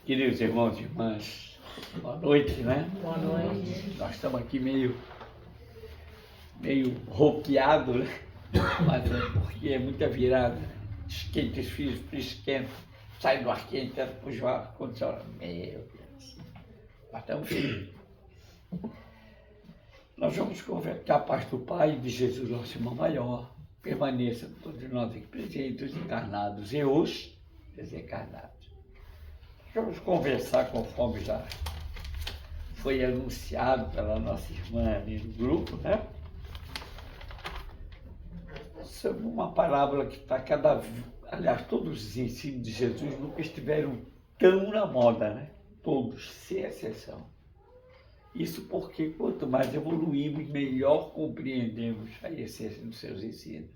Queridos irmãos e irmãs, boa noite, né? Boa noite. Nós estamos aqui meio roqueado, né? Mas é porque é muita virada. Esquenta os filhos, esquenta, sai do ar quente, depois o ar condicionado. Meu Deus. Mas estamos firmes. Nós vamos conversar que a paz do Pai de Jesus, nosso irmão maior, permaneça com todos nós aqui presentes, os encarnados e os desencarnados. Vamos conversar conforme já foi anunciado pela nossa irmã ali no grupo, né? Sobre uma parábola que está aliás, todos os ensinos de Jesus nunca estiveram tão na moda, né? Todos, sem exceção. Isso porque quanto mais evoluímos, melhor compreendemos a essência dos seus ensinos.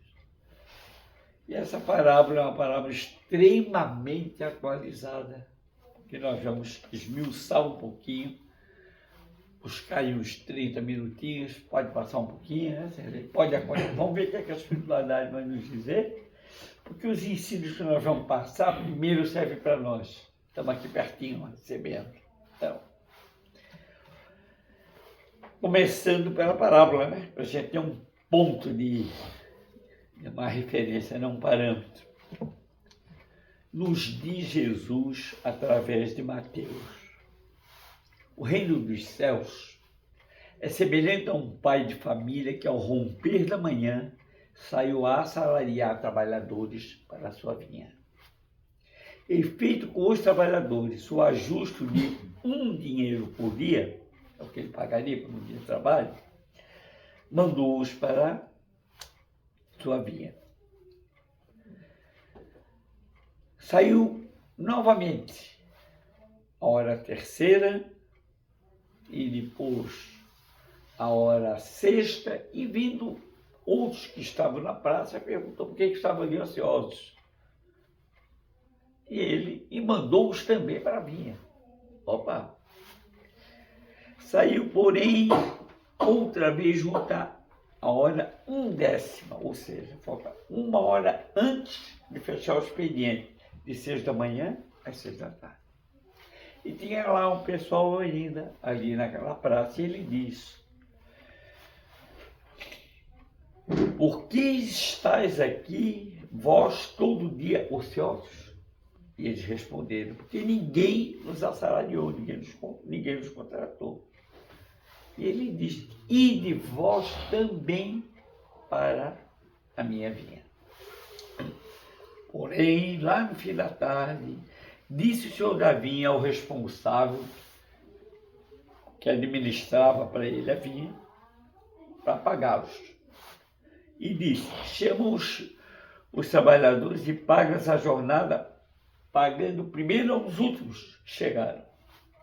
E essa parábola é uma parábola extremamente atualizada, que nós vamos esmiuçar um pouquinho, buscar aí uns 30 minutinhos, pode passar um pouquinho, né? Pode acontecer. Vamos ver o que a espiritualidade vai nos dizer, porque os ensinos que nós vamos passar, primeiro servem para nós. Estamos aqui pertinho, recebendo. Então, começando pela parábola, né? Para a gente ter um ponto de uma referência, não um parâmetro. Nos diz Jesus através de Mateus: o reino dos céus é semelhante a um pai de família que, ao romper da manhã, saiu a assalariar trabalhadores para a sua vinha. E feito com os trabalhadores o ajuste de um dinheiro por dia, é o que ele pagaria por um dia de trabalho, mandou-os para a sua vinha. Saiu novamente a hora terceira e depois a hora sexta, e vindo outros que estavam na praça, perguntou por que estavam ali ociosos. E mandou-os também para a vinha. Opa! Saiu, porém, outra vez junto à hora 1/10, ou seja, falta 1 hora antes de fechar o expediente, de 6 da manhã às 6 da tarde. E tinha lá um pessoal ainda, ali naquela praça, e ele diz: por que estáis aqui, vós, todo dia ociosos? E eles responderam: porque ninguém nos assalariou, ninguém nos contratou. E ele diz: ide vós também para a minha vinha. Porém, lá no fim da tarde, disse o senhor da vinha ao responsável que administrava para ele a vinha, para pagá-los. E disse: chama os trabalhadores e paga essa jornada, pagando primeiro aos últimos que chegaram,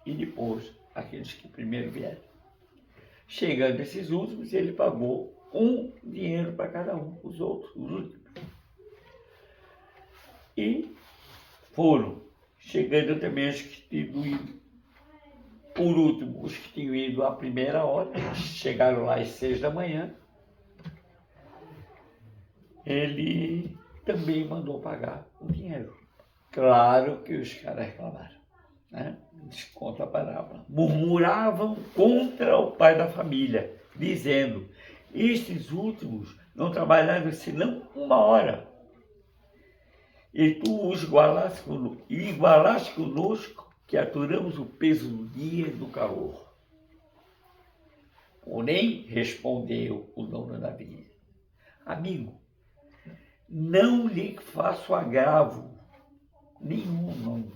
e depois aqueles que primeiro vieram. Chegando esses últimos, ele pagou um dinheiro para cada um, os outros, os últimos. E foram chegando também os que tinham ido, por último, os que tinham ido à primeira hora, chegaram lá às 6 da manhã, ele também mandou pagar o dinheiro. Claro que os caras reclamaram, né? Desconta a parábola. Murmuravam contra o pai da família, dizendo: estes últimos não trabalharam senão 1 hora. E tu os igualaste conosco, que aturamos o peso do dia e do calor. Porém, respondeu o dono da vinha: amigo, não lhe faço agravo nenhum.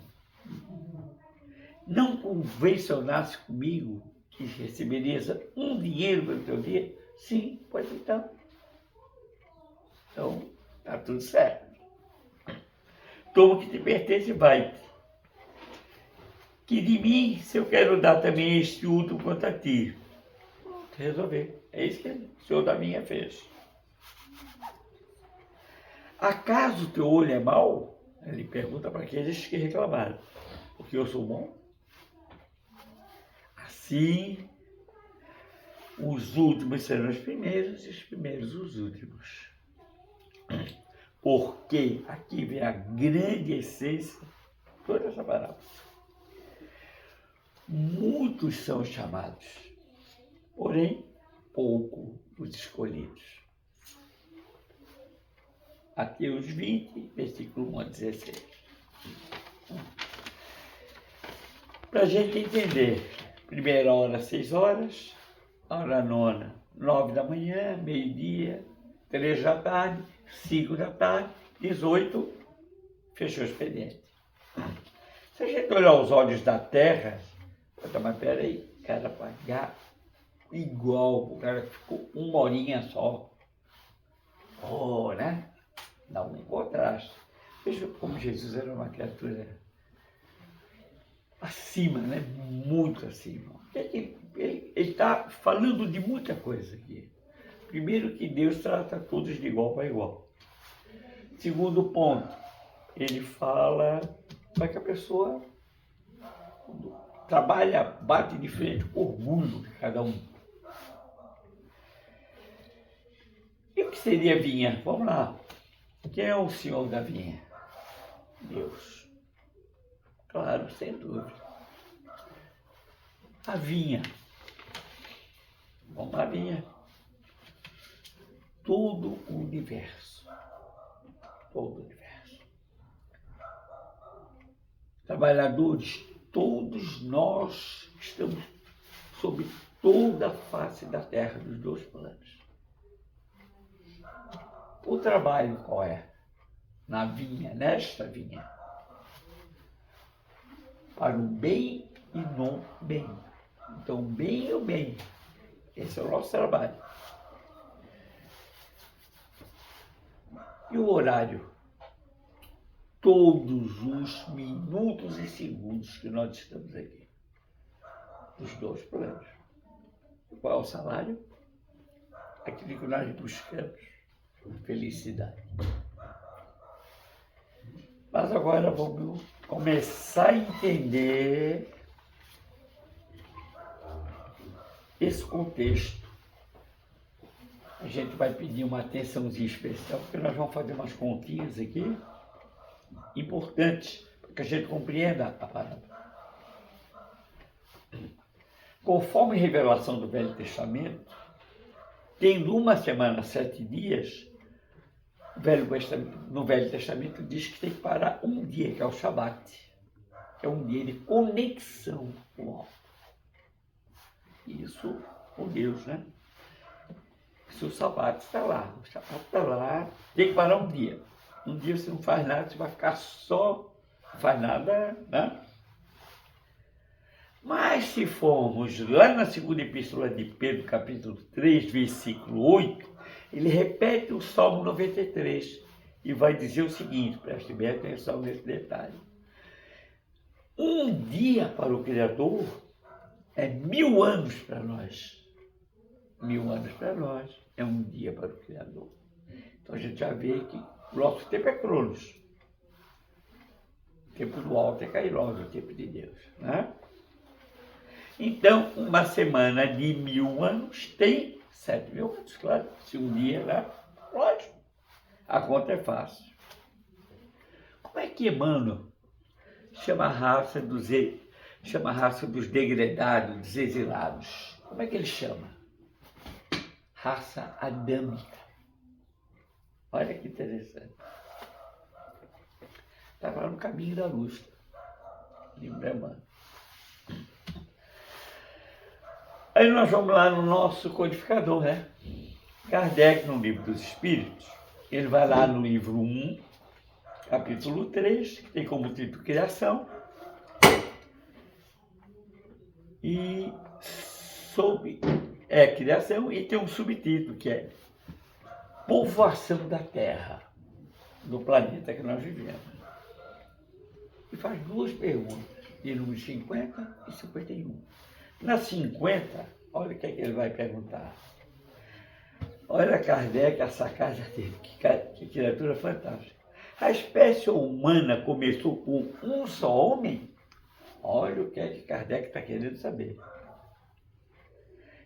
Não convencionasse comigo que receberias um dinheiro pelo teu dia? Sim, pois então. Então, está tudo certo. Toma o que te pertence e vai. Que de mim, se eu quero dar também este último quanto a ti. Resolver. É isso que o senhor da vinha fez. Acaso o teu olho é mau? Ele pergunta para aqueles que reclamaram. Porque eu sou bom? Assim, os últimos serão os primeiros e os primeiros os últimos. Porque aqui vem a grande essência de toda essa parábola. muitos são chamados, porém pouco os escolhidos. Mateus 20, versículo 1 a 16. Para a gente entender, primeira hora 6 horas, hora nona 9 da manhã, meio-dia, 3 da tarde, 5 da tarde, 18, fechou o expediente. Se a gente olhar os olhos da terra, mas peraí, cara, pagar igual, o cara ficou uma horinha só. Oh, né? Dá um contraste. Veja como Jesus era uma criatura acima, né? Muito acima. Ele está falando de muita coisa aqui. Primeiro, que Deus trata todos de igual para igual. Segundo ponto, ele fala para que a pessoa trabalha, bate de frente com orgulho de cada um. E o que seria vinha? Vamos lá. Quem é o senhor da vinha? Deus. Claro, sem dúvida. A vinha. Vamos lá, vinha. Todo o universo. Todo o universo. Trabalhadores, todos nós estamos sobre toda a face da terra dos dois planos. O trabalho qual é? Na vinha, nesta vinha. Para o bem e no bem. Então, bem e o bem. Esse é o nosso trabalho. E o horário? Todos os minutos e segundos que nós estamos aqui. Os dois planos. Qual é o salário? Aquilo que nós buscamos. Felicidade. Mas agora vamos começar a entender esse contexto. A gente vai pedir uma atençãozinha especial, porque nós vamos fazer umas continhas aqui, importantes, para que a gente compreenda a palavra. Conforme a revelação do Velho Testamento, tendo uma semana, 7 dias, no Velho Testamento diz que tem que parar um dia, que é o Shabat. É um dia de conexão com o alto. Isso com Deus, né? Se o Shabat está lá, tem que parar um dia. Um dia você não faz nada, você vai ficar só, não faz nada, né? Mas se formos lá na segunda epístola de Pedro, capítulo 3, versículo 8, ele repete o Salmo 93 e vai dizer o seguinte, preste bem atenção nesse detalhe. Um dia para o Criador é 1000 anos para nós. 1000 anos para nós é um dia para o Criador. Então a gente já vê que o nosso tempo é Cronos. O tempo do alto é Kairos, o tempo de Deus, né? Então, uma semana de 1000 anos tem 7.000 anos, claro. Se um dia lá, lógico, a conta é fácil. Como é que Emmanuel chama a raça dos degredados, dos exilados? Como é que ele chama? Raça adâmica. Olha que interessante. Está lá no caminho da luz. Livro de Emmanuel. Aí nós vamos lá no nosso codificador, né? Kardec, no Livro dos Espíritos, ele vai lá no livro 1, capítulo 3, que tem como título Criação, e Criação, e tem um subtítulo que é Povoação da Terra, do planeta que nós vivemos. E faz duas perguntas, de número 50 e 51. Na 50, olha o que é que ele vai perguntar. Olha Kardec, a sacada dele, que criatura fantástica. A espécie humana começou com um só homem? Olha o que é que Kardec está querendo saber.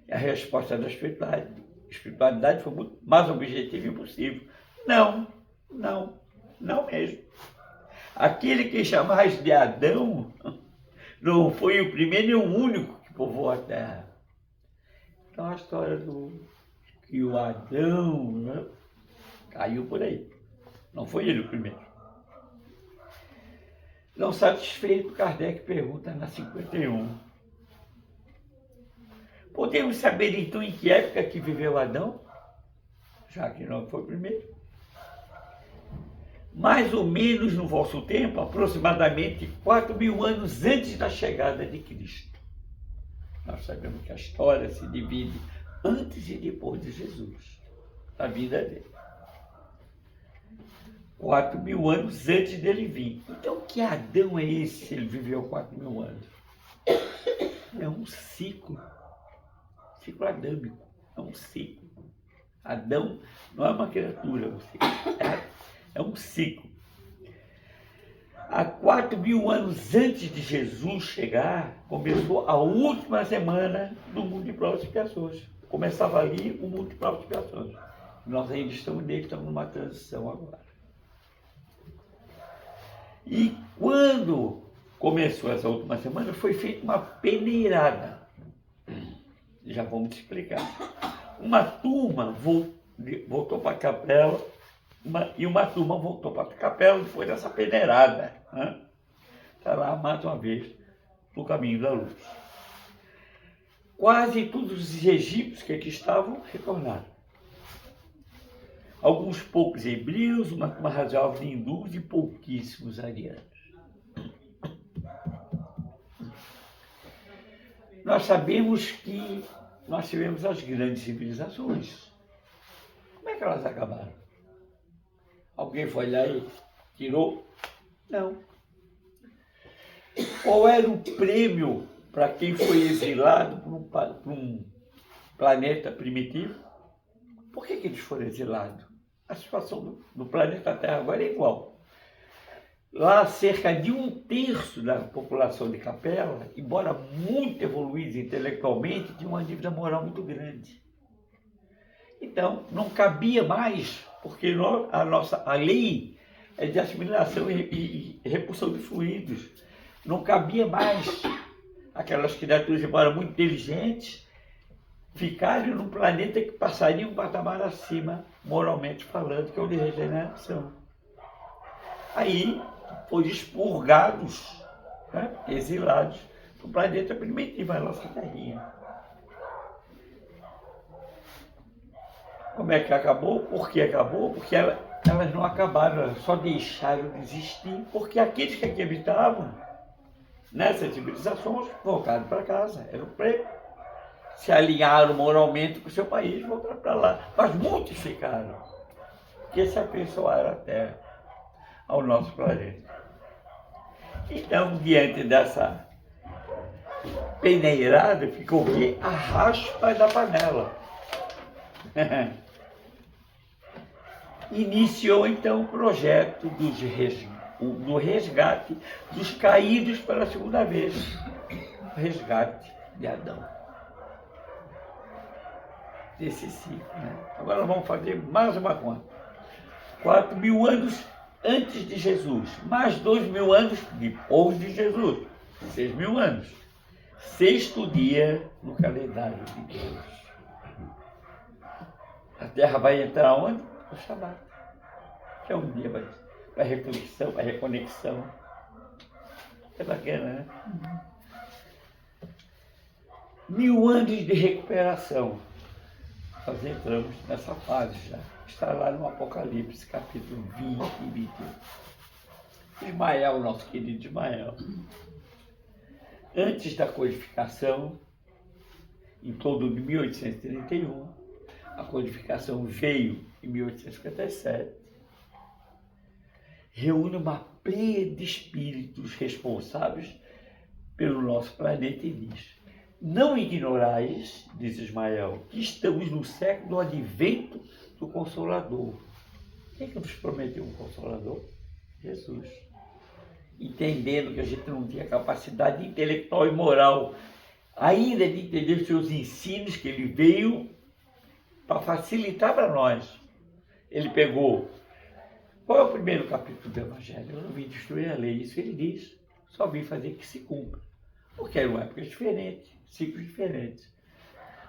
E a resposta da espiritualidade foi muito mais objetiva e impossível. Não mesmo. Aquele que chamais de Adão não foi o primeiro e o único que povoou a terra. Então a história que o Adão, né, caiu por aí. Não foi ele o primeiro. Não satisfeito, Kardec pergunta na 51. Podemos saber então em que época que viveu Adão? Já que não foi o primeiro. Mais ou menos no vosso tempo, aproximadamente 4.000 anos antes da chegada de Cristo. Nós sabemos que a história se divide antes e depois de Jesus, a vida dele. 4.000 anos antes dele vir. Então, que Adão é esse se ele viveu 4.000 anos? É um ciclo adâmico, é um ciclo. Adão não é uma criatura, é um ciclo. Há 4.000 anos antes de Jesus chegar, começou a última semana do mundo de provas e expiações. Começava ali o mundo de provas e expiações. Nós ainda estamos nele, estamos numa transição agora. E quando começou essa última semana, foi feita uma peneirada. Já vamos te explicar. Uma turma voltou para a capela, e uma turma voltou para a capela depois dessa peneirada. Está lá mais uma vez no caminho da luz. Quase todos os egípcios que aqui estavam retornaram. Alguns poucos hebreus, uma razoável de hindus e pouquíssimos arianos. Nós sabemos que nós tivemos as grandes civilizações. Como é que elas acabaram? Alguém foi lá e tirou? Não. Qual era o prêmio para quem foi exilado para um planeta primitivo? Por que eles foram exilados? A situação do planeta Terra agora é igual. Lá, cerca de 1/3 da população de Capela, embora muito evoluída intelectualmente, tinha uma dívida moral muito grande. Então, não cabia mais, porque a lei é de assimilação e repulsão de fluidos. Não cabia mais aquelas criaturas, embora muito inteligentes, ficarem num planeta que passaria um patamar acima, moralmente falando, que é o de regeneração. Aí, foram expurgados, né, exilados do planeta primitivo, a nossa terrinha. Como é que acabou? Por que acabou? Porque elas não acabaram, elas só deixaram de existir, porque aqueles que aqui habitavam, nessas civilizações, voltaram para casa, era o prêmio. Se alinharam moralmente com o seu país, voltaram para lá. Mas muitos ficaram, que se afeiçoaram a Terra, ao nosso planeta. Então, diante dessa peneirada, ficou o quê? A raspa da panela. Iniciou, então, o projeto do resgate dos caídos pela segunda vez. O resgate de Adão. Desse ciclo, né? Agora vamos fazer mais uma conta. 4.000 anos antes de Jesus, mais 2.000 anos depois de Jesus, 6.000 anos. Sexto dia no calendário de Deus. A Terra vai entrar onde? No Shabat, que é um dia para reflexão, para reconexão. É bacana, né? 1.000 anos de recuperação. Nós entramos nessa fase já. Está lá no Apocalipse, capítulo 20 e 21. Ismael, nosso querido Ismael. Antes da codificação, em torno de 1831, a codificação veio em 1857, reúne uma pleia de espíritos responsáveis pelo nosso planeta e diz: não ignorais, diz Ismael, que estamos no século do advento do Consolador. Quem que nos prometeu um Consolador? Jesus. Entendendo que a gente não tinha capacidade intelectual e moral ainda de entender os seus ensinos, que ele veio para facilitar para nós. Ele pegou... Qual é o primeiro capítulo do Evangelho? Eu não vim destruir a lei, isso ele diz. Só vim fazer que se cumpra. porque eram épocas diferentes, ciclos diferentes.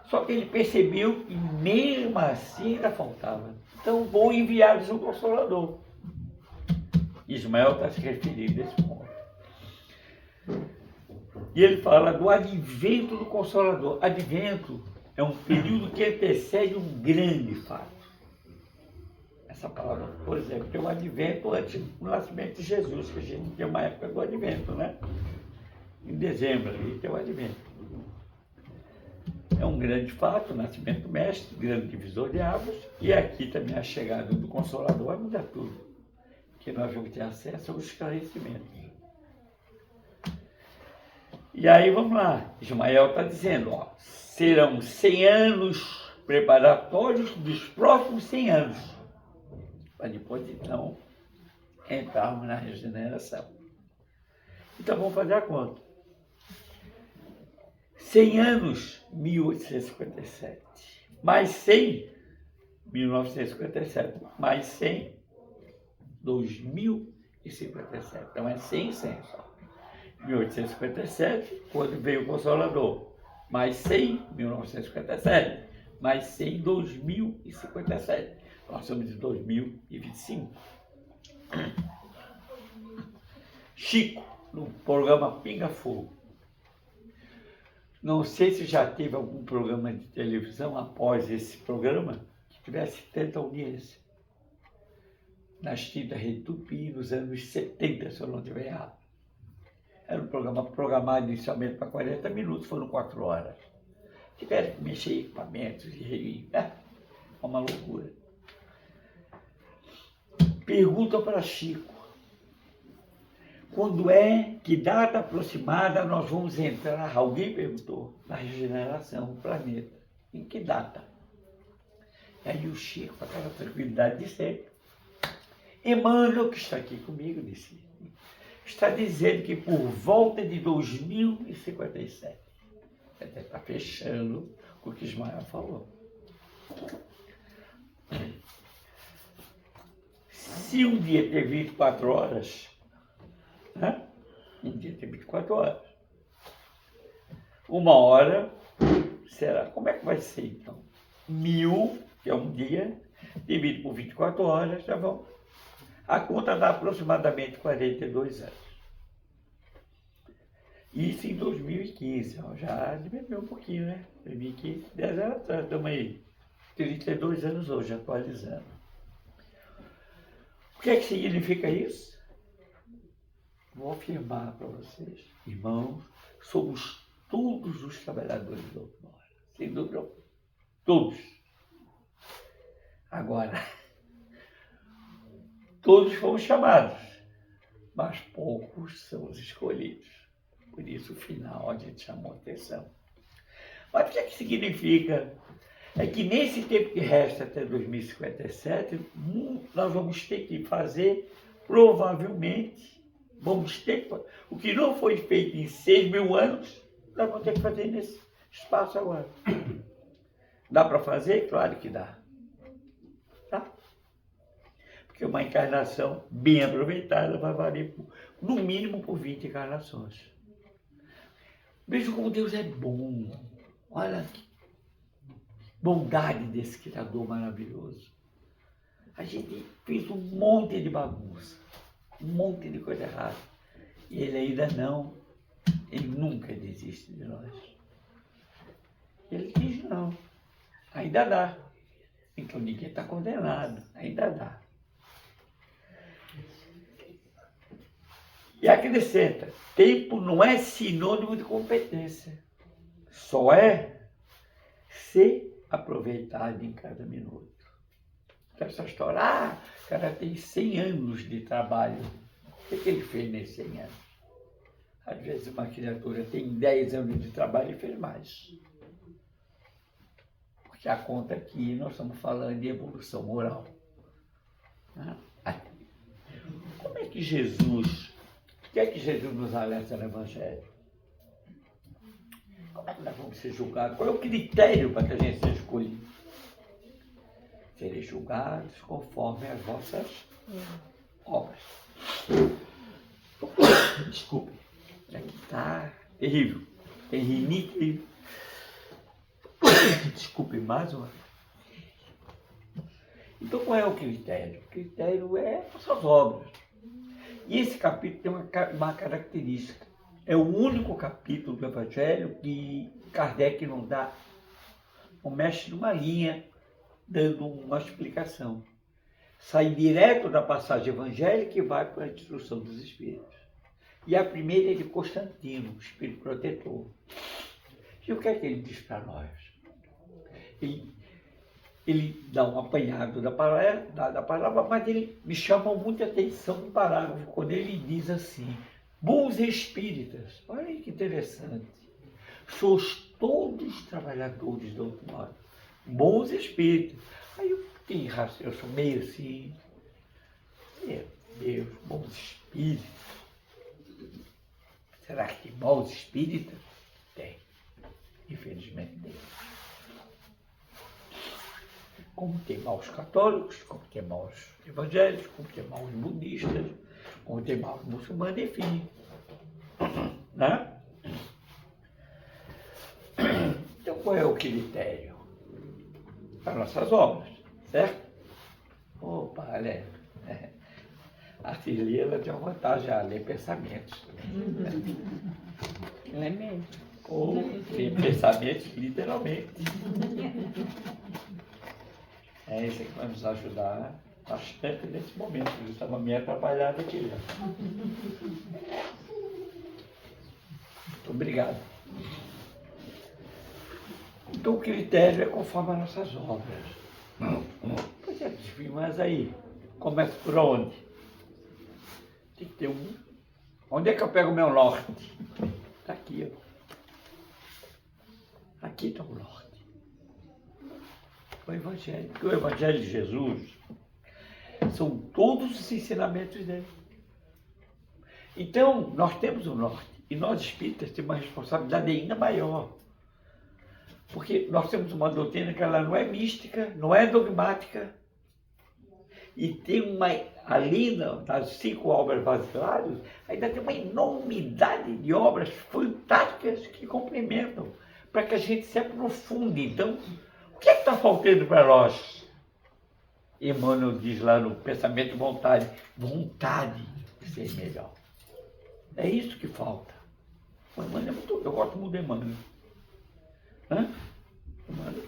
Só que ele percebeu que mesmo assim ainda faltava. Então vou enviar-lhes um Consolador. Ismael está se referindo a esse ponto. E ele fala do advento do Consolador. Advento é um período que antecede um grande fato. Essa palavra, por exemplo, tem o advento antes do nascimento de Jesus, que a gente tem uma época do advento, né? Em dezembro ali tem o advento. É um grande fato, o nascimento do mestre, grande divisor de águas, e aqui também a chegada do Consolador vai mudar tudo, que nós vamos ter acesso aos esclarecimentos. E aí vamos lá, Ismael está dizendo, ó, serão 100 anos preparatórios dos próximos 100 anos, para depois então entrarmos na regeneração. Então vamos fazer a conta. 100 anos, 1857, mais 100, 1957, mais 100, 2057. Então é 100 e 100 só. 1857, quando veio o Consolador, mais 100, 1957, mais 100, 2057. Nós estamos em 2025. Chico, no programa Pinga Fogo. Não sei se já teve algum programa de televisão após esse programa que tivesse tanta audiência. Na extinta Rede Tupi, nos anos 70, se eu não estiver errado. Era um programa programado inicialmente para 40 minutos, foram 4 horas. Tiveram que mexer em equipamentos e uma loucura. Pergunta para Chico. Quando é, que data aproximada nós vamos entrar, alguém perguntou, na regeneração do planeta. Em que data? E aí o Chico, com aquela tranquilidade de sempre, Emmanuel, que está aqui comigo, disse, está dizendo que por volta de 2057. Até está fechando o que Ismael falou. Se um dia ter 24 horas, né? Um dia tem 24 horas. 1 hora será. Como é que vai ser então? 1000, que é um dia, dividido por 24 horas, tá bom? A conta dá aproximadamente 42 anos. Isso em 2015, ó, já diminuiu um pouquinho, né? 2015, 10 anos atrás, estamos aí. 32 anos hoje, atualizando. O que é que significa isso? Vou afirmar para vocês, irmãos, somos todos os trabalhadores do outrora, sem dúvida alguma. Todos. Agora, todos fomos chamados, mas poucos são os escolhidos. Por isso, o final a gente chamou a atenção. Mas o que é que significa? É que nesse tempo que resta até 2057, nós vamos ter que fazer, provavelmente, o que não foi feito em 6.000 anos, nós vamos ter que fazer nesse espaço agora. Dá para fazer? Claro que dá. Tá? Porque uma encarnação bem aproveitada vai valer, no mínimo, por 20 encarnações. Veja como Deus é bom. Olha que bondade desse Criador maravilhoso. A gente fez um monte de bagunça, um monte de coisa errada. E ele ainda não, ele nunca desiste de nós. Ele diz não, ainda dá. Então ninguém está condenado, ainda dá. E acrescenta, tempo não é sinônimo de competência, só é ser aproveitado em cada minuto. Então, essa história, o cara tem 100 anos de trabalho, o que ele fez nesses 100 anos? Às vezes uma criatura tem 10 anos de trabalho e fez mais. Porque a conta aqui nós estamos falando de evolução moral. Como é que Jesus, o que é que Jesus nos alerta no Evangelho? Como é que nós vamos ser julgados? Qual é o critério para que a gente seja escolhido? Sereis julgados conforme as vossas obras. Desculpe, aqui está terrível. Tem rinite. Desculpe mais uma. Então qual é o critério? O critério é as suas obras. E esse capítulo tem uma característica. É o único capítulo do Evangelho que Kardec não mexe numa linha, dando uma explicação. Sai direto da passagem evangélica e vai para a instrução dos Espíritos. E a primeira é de Constantino, o Espírito Protetor. E o que é que ele diz para nós? Ele dá um apanhado da palavra, mas ele me chama muita atenção no parágrafo, quando ele diz assim: bons espíritas, olha que interessante, sois todos trabalhadores do outro lado, bons espíritos. Aí eu sou meio assim, meu Deus, bons espíritos. Será que tem maus espíritas? Tem, infelizmente tem. Como tem maus católicos, como tem maus evangélicos, como tem maus budistas, como tem maus muçulmanos, enfim. Né? Então qual é o critério? Para nossas obras, certo? Opa, olha, a Cirila tem uma vantagem a ler pensamentos. Ela é mesmo. Ou ler pensamentos, literalmente. É isso que vai nos ajudar bastante nesse momento. Eu estava meio atrapalhado aqui já. Muito obrigado. Então o critério é conforme as nossas obras. Pois é, mas aí, começa por onde? Tem que ter um. Onde é que eu pego o meu norte? Está aqui, ó. Aqui está o norte. O Evangelho. Porque o Evangelho de Jesus são todos os ensinamentos dele. Então, nós temos o norte. E nós espíritas temos uma responsabilidade ainda maior. Porque nós temos uma doutrina que ela não é mística, não é dogmática. E tem uma, ali das 5 obras basilares, ainda tem uma enormidade de obras fantásticas que complementam, para que a gente se aprofunde. Então, o que é que está faltando para nós? Emmanuel diz lá no Pensamento e Vontade, vontade de ser melhor. É isso que falta. O Emmanuel é muito, eu gosto muito do Emmanuel.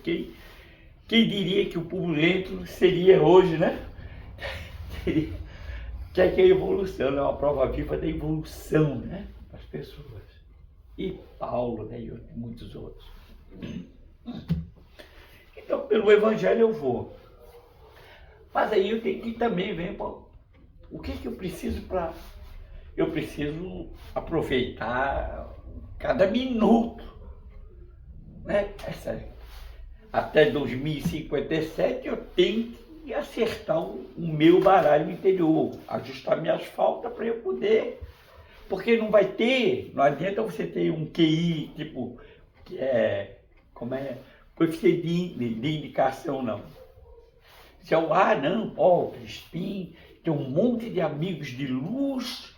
Quem diria que o povo lento seria hoje, né? Que é a evolução, é uma prova viva da evolução, né? Das pessoas. E Paulo, né? E muitos outros. Então, pelo Evangelho eu vou. Mas aí eu tenho que também ver, o que eu preciso para... Eu preciso aproveitar cada minuto, né? Até 2057 eu tenho que acertar o meu baralho interior, ajustar minhas faltas para eu poder... Porque não adianta você ter um QI, tipo, coeficiente de indicação, não. Se eu, o Crispim tem um monte de amigos de luz,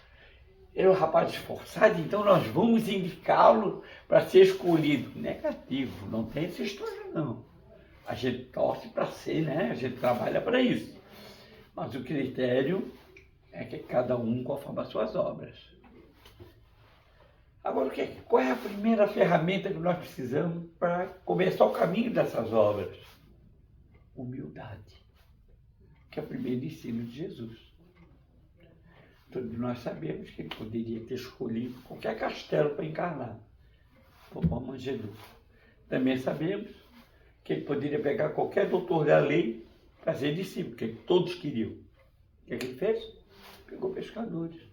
ele é um rapaz esforçado, então nós vamos indicá-lo para ser escolhido. Negativo, não tem essa história, não. A gente torce para ser, né? A gente trabalha para isso. Mas o critério é que cada um conforme as suas obras. Agora, qual é a primeira ferramenta que nós precisamos para começar o caminho dessas obras? Humildade, que é o primeiro ensino de Jesus. Todos nós sabemos que ele poderia ter escolhido qualquer castelo para encarnar, como Mangedu. Também sabemos que ele poderia pegar qualquer doutor da lei e fazer discípulo, que todos queriam. O que ele fez? Pegou pescadores.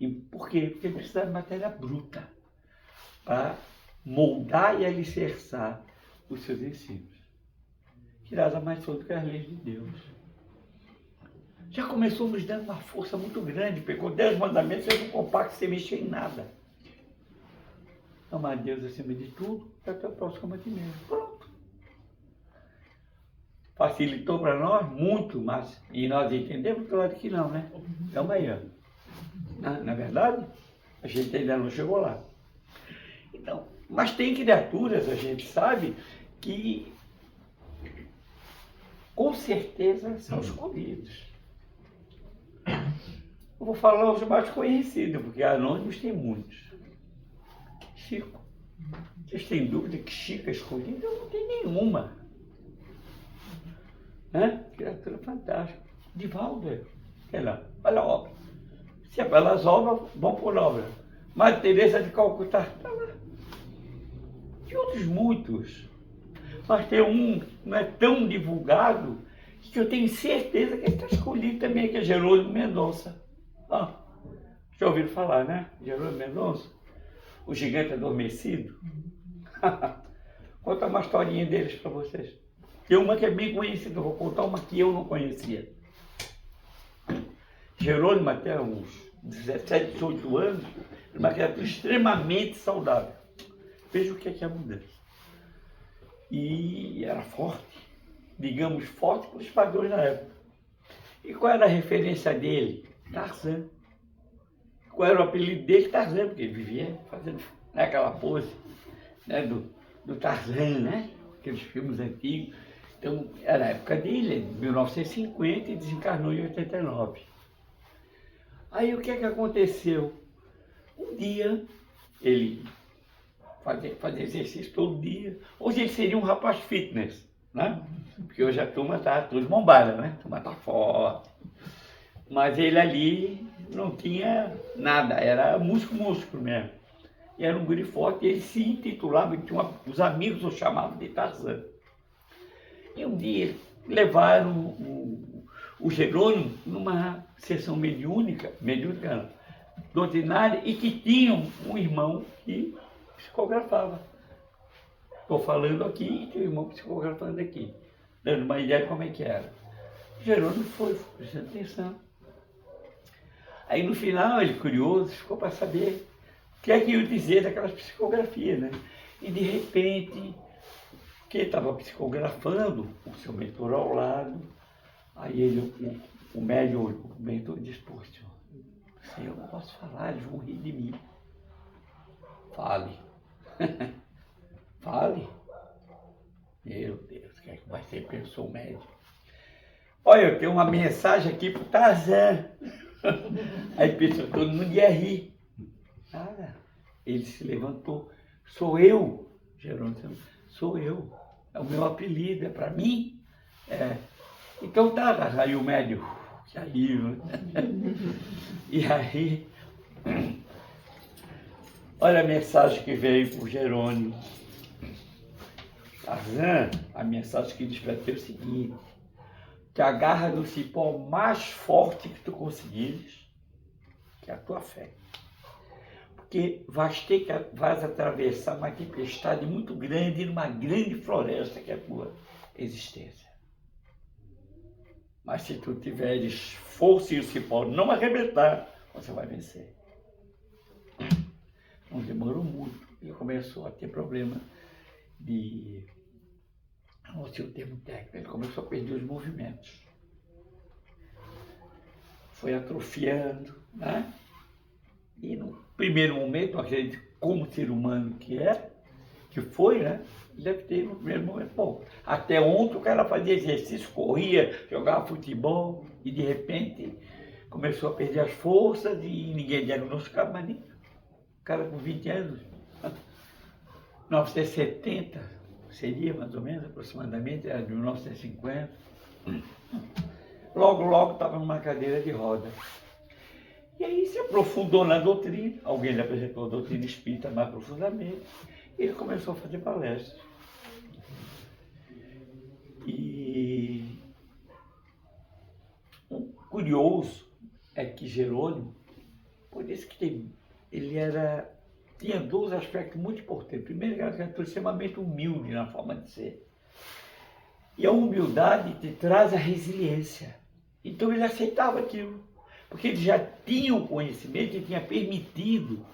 E por quê? Porque ele precisava de matéria bruta para moldar e alicerçar os seus ensinos. Que nada mais são do que as leis de Deus. Já começou nos dando uma força muito grande, pegou 10 mandamentos, fez um compacto sem mexer em nada. Amar a Deus acima de tudo, e até o próximo a ti mesmo. Pronto. Facilitou para nós muito, mas e nós entendemos? Claro que não, né? Então aí, ó. Na verdade, a gente ainda não chegou lá. Então, mas tem criaturas, a gente sabe, que com certeza são escolhidos. Eu vou falar os mais conhecidos, porque anônimos tem muitos. Chico. Vocês têm dúvida que Chico é escolhido? Eu não tenho nenhuma. Criatura fantástica. Divaldo, olha a obra. Se é pelas obras, vão por obra. Madre Teresa de Calcutá, está lá. E outros muitos. Mas tem um que não é tão divulgado, que eu tenho certeza que ele está escolhido também, que é Jerônimo Mendonça. Já ouviram falar, né? Jerônimo Mendonça? O gigante adormecido. Conta uma historinha deles para vocês. Tem uma que é bem conhecida, vou contar uma que eu não conhecia. Jerônimo, até uns 17, 18 anos, era uma criatura extremamente saudável. Veja o que é a mudança. E era forte, digamos, forte para os padrões da época. E qual era a referência dele? Tarzan. Qual era o apelido dele? Tarzan, porque ele vivia fazendo aquela pose, né, do Tarzan, né? Aqueles filmes antigos. Então, era a época dele, 1950, e desencarnou em 89. Aí o que é que aconteceu? Um dia, ele fazia exercício todo dia. Hoje ele seria um rapaz fitness, né? Porque hoje a turma está tudo bombada, né? A turma está forte. Mas ele ali não tinha nada, era músculo mesmo. E era um guri forte, e ele se intitulava, os amigos o chamavam de Tarzan. E um dia levaram o Jerônimo numa sessão mediúnica não, doutrinária, e que tinham um irmão que psicografava. Estou falando aqui e tem um irmão psicografando aqui, dando uma ideia de como é que era. O Jerônimo foi prestando atenção. Aí no final, ele curioso, ficou para saber o que é que ia dizer daquelas psicografias, né? E de repente, que ele estava psicografando, o seu mentor ao lado, aí ele, o médium, o mentor disse, poxa, assim, eu não posso falar, eles vão rir de mim. Fale. Fale. Meu Deus, o que é que vai ser? Pensou o médium. Olha, eu tenho uma mensagem aqui para o Tarzan. Aí pensou, todo mundo ia rir. Nada. Ele se levantou. Sou eu, Jerônimo, sou eu. É o meu apelido, é para mim. Então tá, aí o médium, que alívio. E aí, olha a mensagem que veio para o Jerônimo. Tarzan, a mensagem que diz para ti é o seguinte: te agarra no cipó mais forte que tu conseguires, que é a tua fé. Porque vais atravessar uma tempestade muito grande numa grande floresta que é a tua existência. Mas se tu tiveres força e o cipó não arrebentar, você vai vencer. Não demorou muito. Ele começou a ter problema de... não sei o termo técnico. Ele começou a perder os movimentos. Foi atrofiando, né? E no primeiro momento, eu acredito, como ser humano que foi, né? Deve ter no primeiro momento, bom, até ontem o cara fazia exercício, corria, jogava futebol, e de repente começou a perder as forças e ninguém diagnosticava mais nem. O cara com 20 anos, 1970, seria mais ou menos, aproximadamente, era de 1950. Logo estava numa cadeira de roda. E aí se aprofundou na doutrina, alguém lhe apresentou a doutrina espírita mais profundamente, e ele começou a fazer palestras. E o curioso é que Jerônimo, por isso que tinha dois aspectos muito importantes. Primeiro, ele era uma criatura extremamente humilde na forma de ser. E a humildade te traz a resiliência. Então ele aceitava aquilo, porque ele já tinha o conhecimento, ele tinha permitido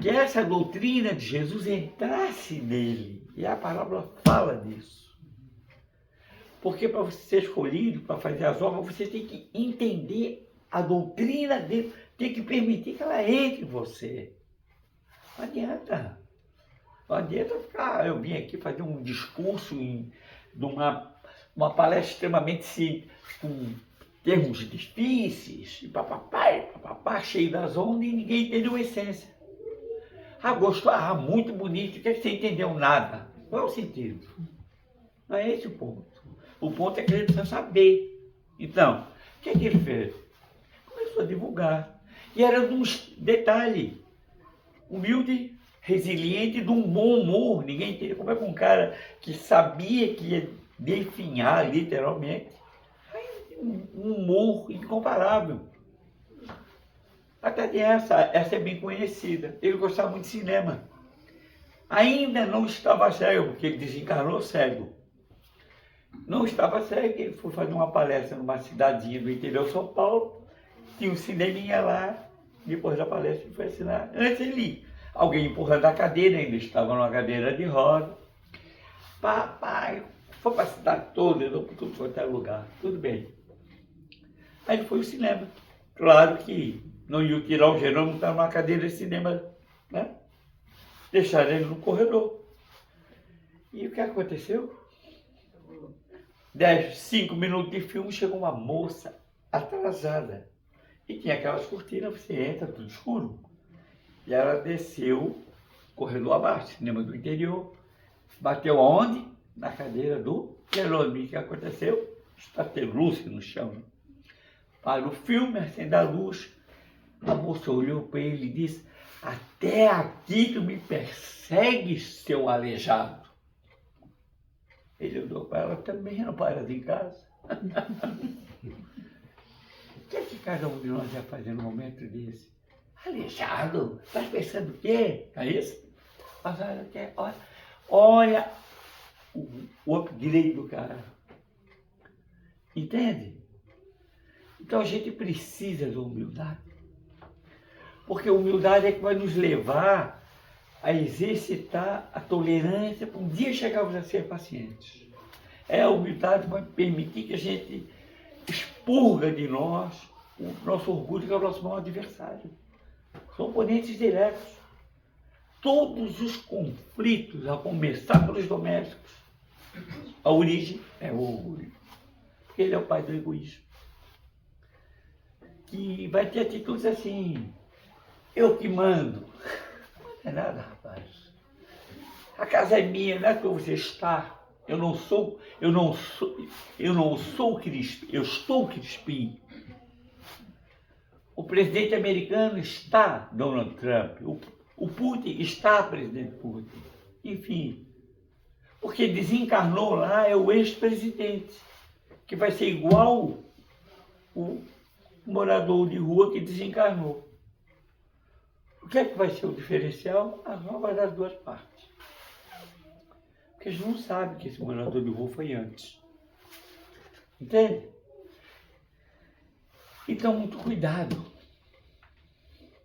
que essa doutrina de Jesus entrasse nele. E a parábola fala disso. Porque para você ser escolhido, para fazer as obras, você tem que entender a doutrina dele. tem que permitir que ela entre em você. Não adianta. Não adianta ficar, eu vim aqui fazer um discurso de uma palestra extremamente simples, com termos difíceis, e papapá, cheio das ondas, e ninguém entendeu a essência. Ah, gostou? Ah, muito bonito, que você entendeu nada. Qual é o sentido? Não é esse o ponto. O ponto é que ele precisa saber. Então, o que ele fez? Começou a divulgar. E era de uns detalhes. Humilde, resiliente, de um bom humor. Ninguém entende como é que um cara que sabia que ia definhar, literalmente, um humor incomparável. Até essa é bem conhecida. Ele gostava muito de cinema. Ainda não estava cego, porque ele desencarnou cego. Não estava cego, ele foi fazer uma palestra numa cidadezinha do interior de São Paulo. Tinha um cineminha lá. Depois da palestra ele foi assinar. Antes ele, alguém empurrando a cadeira, ainda estava numa cadeira de roda. Papai, foi para a cidade toda, eu para tudo quanto é lugar. Tudo bem. Aí ele foi ao cinema. Claro que não ia tirar o Jerônimo, estava numa cadeira de cinema, né? Deixaram ele no corredor. E o que aconteceu? 5 minutos de filme, chegou uma moça atrasada. E tinha aquelas cortinas, você entra, tudo escuro. E ela desceu, corredor abaixo, cinema do interior. Bateu aonde? Na cadeira do Jerônimo. O que aconteceu? Está ter luz no chão. Para o filme, acende a luz. A moça olhou para ele e disse: até aqui tu me persegues, seu aleijado. Ele olhou para ela: também não paras em casa. O que é que cada um de nós vai fazer no momento desse? Aleijado? Estás pensando o quê? É isso? Mas olha o upgrade do cara. Entende? Então a gente precisa de humildade. Porque a humildade é que vai nos levar a exercitar a tolerância para um dia chegarmos a ser pacientes. A humildade vai permitir que a gente expurga de nós o nosso orgulho, que é o nosso maior adversário. São oponentes diretos. Todos os conflitos, a começar pelos domésticos, a origem é o orgulho. Porque ele é o pai do egoísmo. Que vai ter atitudes assim: eu que mando. Não é nada, rapaz. A casa é minha, não é que você está. Eu estou Crispim. O presidente americano está Donald Trump. O Putin está presidente Putin. Enfim, porque desencarnou lá é o ex-presidente, que vai ser igual o morador de rua que desencarnou. O que é que vai ser o diferencial? As novas das duas partes. Porque a gente não sabe que esse morador de rua foi antes. Entende? Então, muito cuidado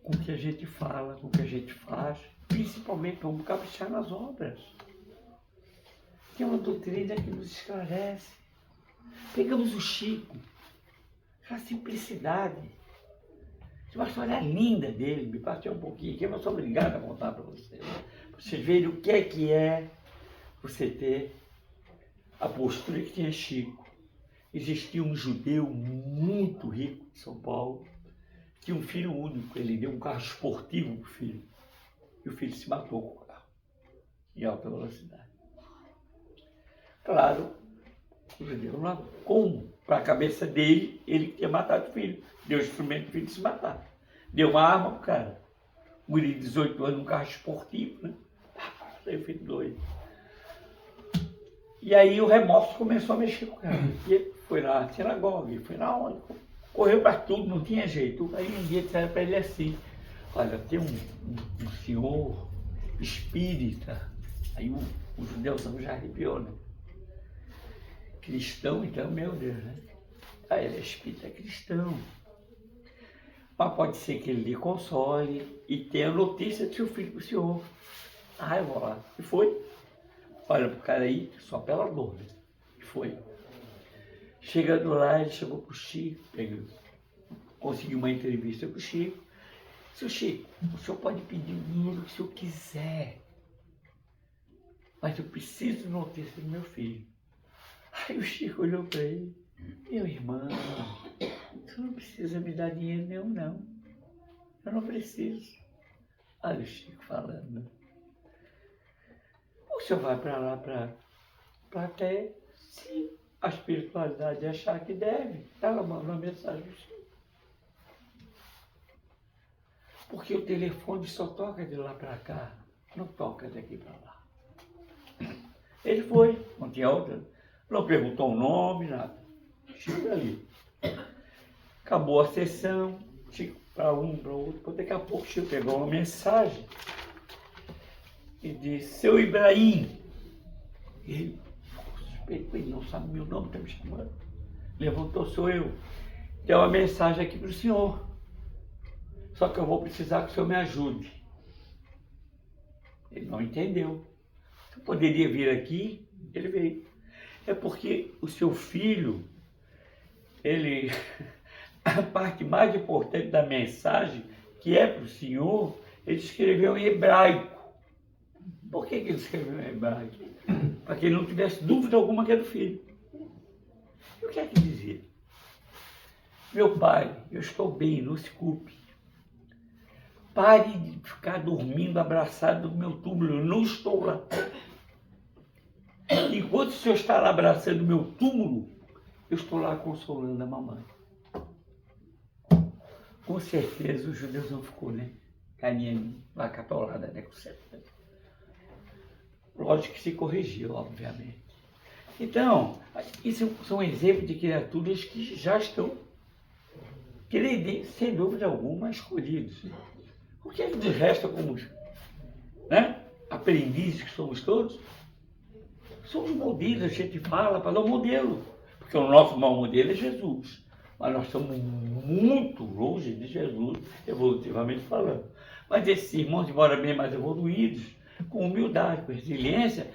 com o que a gente fala, com o que a gente faz, principalmente vamos caprichar nas obras. Tem uma doutrina que nos esclarece. Pegamos o Chico, aquela simplicidade. Tem uma história linda dele, me passei um pouquinho aqui, mas sou obrigado a contar para vocês. Para vocês verem o que é você ter a postura que tinha Chico. Existia um judeu muito rico de São Paulo, tinha um filho único, ele deu um carro esportivo para o filho. E o filho se matou com o carro, em alta velocidade. Claro, o judeu não, como? Para a cabeça dele, ele tinha matado o filho. Deu instrumento para o filho se matar. Deu uma arma para o cara. Um guri de 18 anos, um carro esportivo, né? Aí o filho doido. E aí o remorso começou a mexer com o cara. E ele foi na sinagoga, foi na onde? Correu para tudo, não tinha jeito. Aí um dia disseram para ele assim: olha, tem um senhor espírita. Aí o judeuzão já arrepiou, né? Cristão, então, meu Deus, né? Aí ele é espírita cristão. Mas pode ser que ele lhe console e tenha notícia do seu filho para o senhor. Ah, eu vou lá. E foi. Olha pro cara aí, só pela dor, né? E foi. Chegando lá, ele chegou pro Chico, pegou. consegui uma entrevista com o Chico. Seu Chico, o senhor pode pedir o dinheiro que o senhor quiser, mas eu preciso de notícia do meu filho. Aí o Chico olhou para ele: meu irmão, você não precisa me dar dinheiro nenhum, não. Eu não preciso. Olha o Chico falando. O senhor vai para lá para até, se a espiritualidade achar que deve, ela manda uma mensagem do Chico. Porque o telefone só toca de lá para cá, não toca daqui para lá. Ele foi, não tinha outra, não perguntou o nome, nada. Chico ali. Acabou a sessão, Chico para um, para outro. Daqui a pouco o Chico pegou uma mensagem e disse: seu Ibrahim. Ele suspeito, ele não sabe meu nome, está me chamando. Levantou: sou eu. Tem uma mensagem aqui para o senhor. Só que eu vou precisar que o senhor me ajude. Ele não entendeu. Eu poderia vir aqui? Ele veio. É porque o seu filho, ele, a parte mais importante da mensagem, que é para o senhor, ele escreveu em hebraico. Por que ele escreveu em hebraico? Para que ele não tivesse dúvida alguma que era do filho. E o que é que dizia? Meu pai, eu estou bem, não se culpe. Pare de ficar dormindo abraçado no meu túmulo, eu não estou lá. Enquanto o senhor está lá abraçando o meu túmulo, eu estou lá consolando a mamãe. Com certeza os judeus não ficou, né? Carinha vaca atolada, né? Com certeza. Lógico que se corrigiu, obviamente. Então, isso são exemplos de criaturas que já estão, sem dúvida alguma, escolhidos. O que é que nos resta como, né, aprendizes que somos todos? Somos modelos, a gente fala para dar um modelo. Porque o nosso maior modelo é Jesus. Mas nós estamos muito longe de Jesus, evolutivamente falando. Mas esses irmãos, embora bem mais evoluídos, com humildade, com resiliência,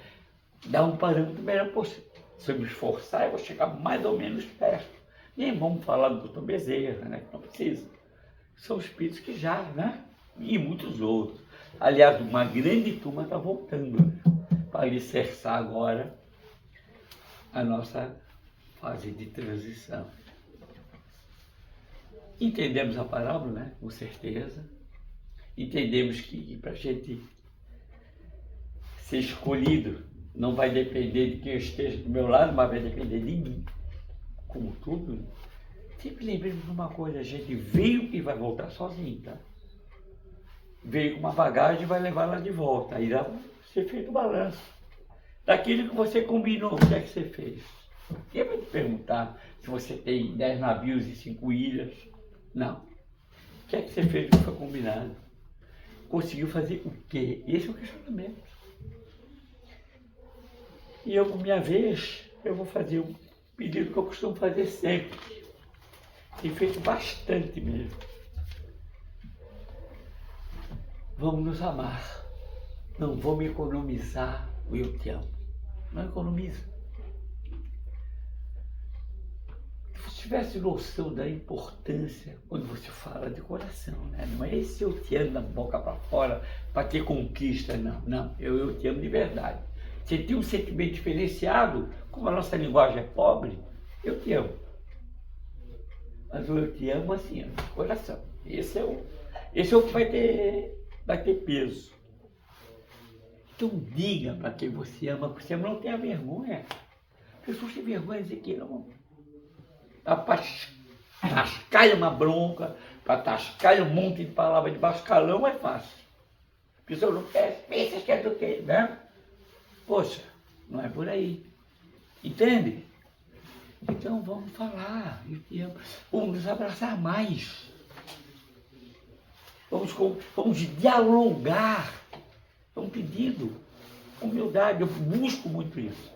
dá um parâmetro melhor possível. Se eu me esforçar, eu vou chegar mais ou menos perto. Nem vamos falar do Dr. Bezerra, né, que não precisa. São espíritos que já, né? E muitos outros. Aliás, uma grande turma está voltando, né, para alicerçar agora a nossa fase de transição. Entendemos a parábola, né? Com certeza. Entendemos que para a gente ser escolhido não vai depender de quem esteja do meu lado, mas vai depender de mim. Como tudo, sempre lembremos de uma coisa: a gente veio e vai voltar sozinho, tá? Veio com uma bagagem e vai levar ela de volta. Aí vai ser feito o balanço. Daquilo que você combinou, o que é que você fez? Quem vai te perguntar se você tem 10 navios e 5 ilhas? Não. O que é que você fez que foi combinado? Conseguiu fazer o quê? Esse é o questionamento. E eu, por minha vez, eu vou fazer um pedido que eu costumo fazer sempre. Tenho feito bastante mesmo. Vamos nos amar. Não vamos economizar o eu te amo. Não economiza. Se tivesse noção da importância quando você fala de coração, né? Não é esse eu te amo da boca para fora para ter conquista, não. Não, eu te amo de verdade. Você tem um sentimento diferenciado, como a nossa linguagem é pobre, eu te amo. Mas o eu te amo assim, é no coração. Esse é o que vai ter peso. Então diga para quem você ama, porque você ama, não tenha vergonha. Pessoas têm vergonha de dizer que amam. Para tascar uma bronca, para tascar um monte de palavras de baixo calão é fácil. A pessoa não quer, pensa que é do quê, né? Poxa, não é por aí. Entende? Então vamos falar, eu te amo. Vamos nos abraçar mais. Vamos dialogar. É um pedido, humildade, eu busco muito isso.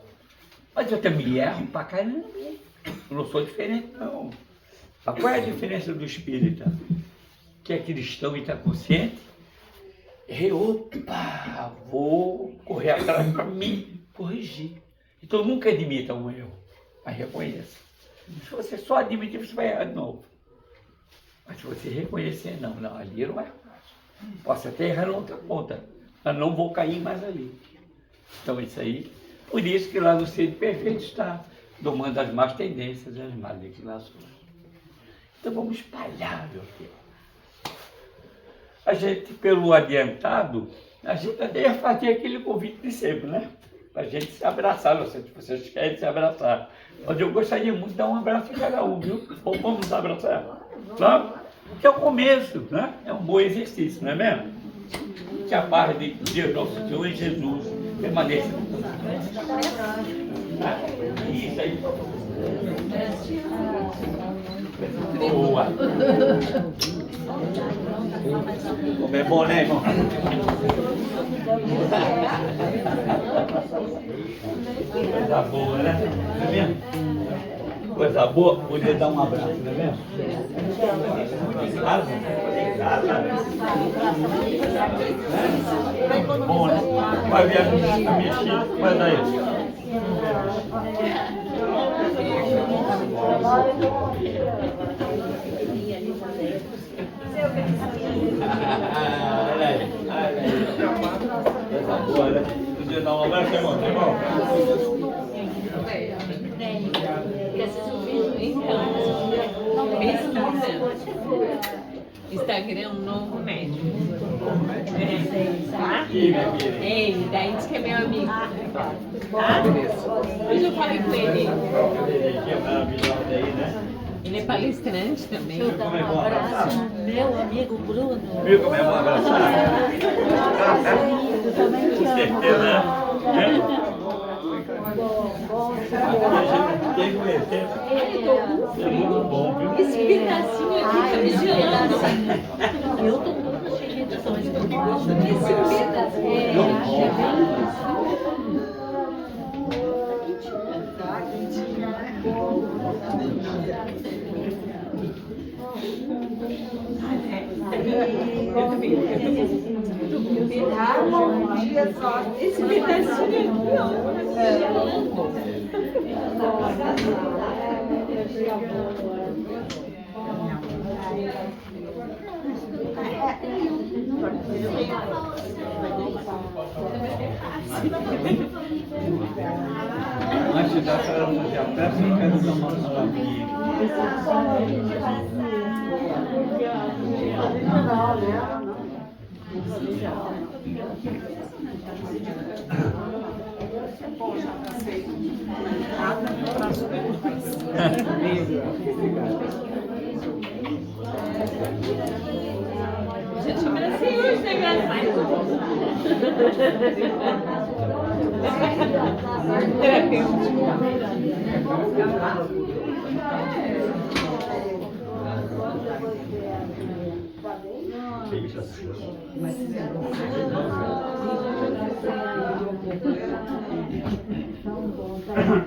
Mas eu também erro pra caramba. Eu não sou diferente, não. Mas qual é a diferença do espírita? Que é cristão e está consciente? Opa, vou correr atrás para me corrigir. Então nunca admita um erro, mas reconheça. Se você só admitir, você vai errar de novo. Mas se você reconhecer, não, ali não é fácil. Posso até errar na outra ponta, mas não vou cair mais ali. Então isso aí, por isso que lá no Sede Perfeito está domando as más tendências e as más inclinações. Então vamos espalhar, meu Deus. A gente, pelo adiantado, a gente até ia fazer aquele convite de sempre, né? Para a gente se abraçar, não sei se vocês querem se abraçar. Mas eu gostaria muito de dar um abraço em cada um, viu? Vamos nos abraçar? Vamos? Que é o começo, né? É um bom exercício, não é mesmo? Que a paz de Deus, nosso Senhor e Jesus, permaneça. Isso aí. Boa. Como é bom, né, irmão? Coisa boa, né? Não é mesmo? Coisa boa, poder dar um abraço, não é mesmo? Bom, né? Vai ver a minha filha, vai dar isso. Olha aí. Coisa boa, né? Podia dar um abraço, irmão? Tá bom? Instagram é um novo médico. Tá? Ih, minha filha. Ele, daí diz que é meu amigo. Tá? Hoje eu falei com ele. Que é maravilhosa aí, né? Ele é palestrante também. Como é bom abraçar? Meu amigo Bruno. Viu como é bom abraçar? Com certeza, né? A gente tem que conhecer. É muito bom, viu? Esse pedacinho aqui tá me gelando. Eu tô toda cheia de sonhos. Esse pedacinho. Esse pedacinho aqui, ó. Antes da senhora fazer a peça, eu quero dar uma palavrinha. Gente, eu mereci hoje, né, graças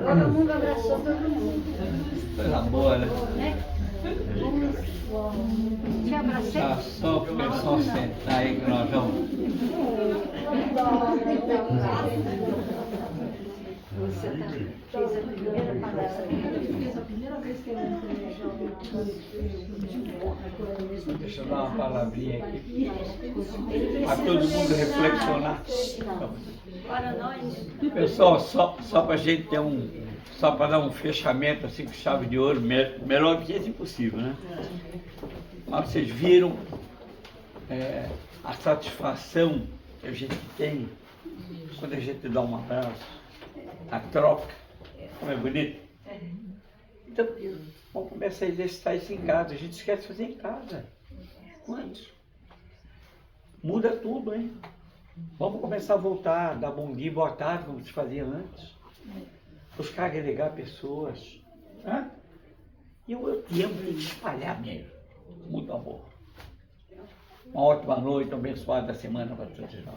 Todo mundo abraçou todo mundo. Coisa boa, né? Te abracei. Tá só o pessoal sentar aí que nós vamos. Você fez a primeira palestra. Fiz a primeira vez que eu entrei. Deixa eu dar uma palavrinha aqui. Para todo mundo reflexionar. Para nós. Pessoal, só para a gente ter só para dar um fechamento assim com chave de ouro, melhor do que esse impossível, né? Mas vocês viram a satisfação que a gente tem quando a gente dá um abraço, a troca, como é bonito. Então, vamos começar a exercitar isso em casa. A gente esquece de fazer em casa. Quantos? Muda tudo, hein? Vamos começar a voltar, dar bom dia, boa tarde, como se fazia antes. Buscar agregar pessoas. Né? E eu te amo, tem que espalhar mesmo. Muito amor. Uma ótima noite, uma abençoada semana para todos nós.